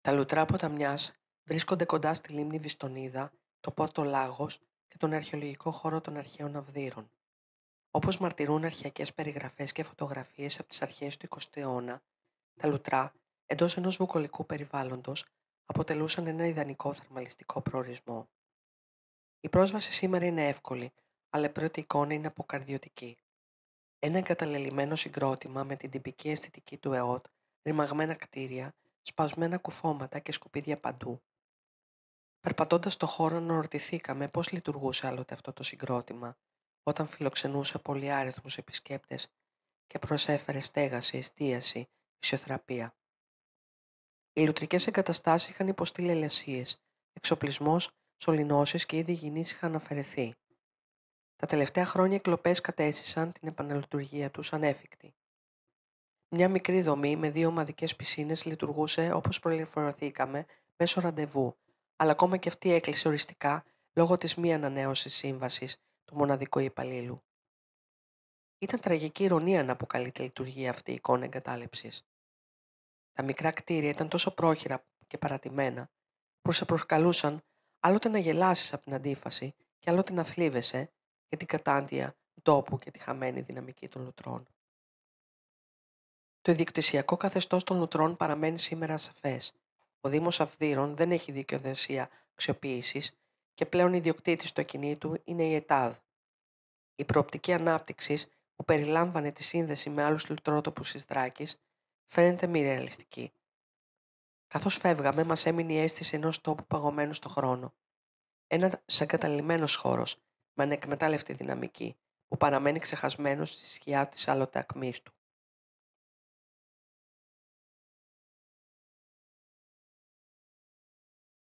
Τα λουτρά ποταμιάς βρίσκονται κοντά στη λίμνη Βιστονίδα, το Πόρτο Λάγος και τον αρχαιολογικό χώρο των αρχαίων Αυδείρων. Όπως μαρτυρούν αρχαιακές περιγραφές και φωτογραφίες από τις αρχές του 20ου αιώνα, τα λουτρά, εντός ενός βουκολικού περιβάλλοντος, αποτελούσαν ένα ιδανικό θερμαλιστικό προορισμό. Η πρόσβαση σήμερα είναι εύκολη, αλλά η πρώτη εικόνα είναι αποκαρδιωτική. Ένα εγκαταλελειμμένο συγκρότημα με την τυπική αισθητική του ΕΟΤ, ρημαγμένα κτίρια, σπασμένα κουφώματα και σκουπίδια παντού. Περπατώντας στο χώρο, αναρωτηθήκαμε πώς λειτουργούσε άλλοτε αυτό το συγκρότημα, όταν φιλοξενούσε πολυάριθμους επισκέπτες και προσέφερε στέγαση, εστίαση, φυσιοθεραπεία. Οι λουτρικές εγκαταστάσεις είχαν υποστεί λαιλασίες, εξοπλισμός, σωληνώσεις και είδη υγιεινής είχαν αφαιρεθεί. Τα τελευταία χρόνια οι κλοπές κατέστησαν την επαναλειτουργία τους ανέφικτη. Μια μικρή δομή με 2 ομαδικές πισίνες λειτουργούσε όπως πληροφορηθήκαμε μέσω ραντεβού, αλλά ακόμα και αυτή έκλεισε οριστικά λόγω της μη ανανέωσης σύμβασης του μοναδικού υπαλλήλου. Ήταν τραγική ηρωνία να αποκαλείται λειτουργία αυτή η εικόνα εγκατάλειψης. Τα μικρά κτίρια ήταν τόσο πρόχειρα και παρατημένα, που σε προσκαλούσαν άλλοτε να γελάσεις από την αντίφαση και άλλοτε να θλίβεσαι για την κατάντια του τόπου και τη χαμένη δυναμική των λουτρών. Το ιδιοκτησιακό καθεστώς των λουτρών παραμένει σήμερα ασαφές. Ο Δήμος Αυδείρων δεν έχει δικαιοδοσία αξιοποίησης και πλέον ιδιοκτήτης του ακινήτου είναι η ΕΤΑΔ. Η προοπτική ανάπτυξης, που περιλάμβανε τη σύνδεση με άλλους λουτρότοπους της Θράκης, φαίνεται μη ρεαλιστική. Καθώς φεύγαμε, μας έμεινε η αίσθηση ενός τόπου παγωμένου στο χρόνο. Ένας εγκαταλειμμένος χώρος, με ανεκμετάλλευτη δυναμική, που παραμένει ξεχασμένος στη σκιά της άλλοτε ακμής του.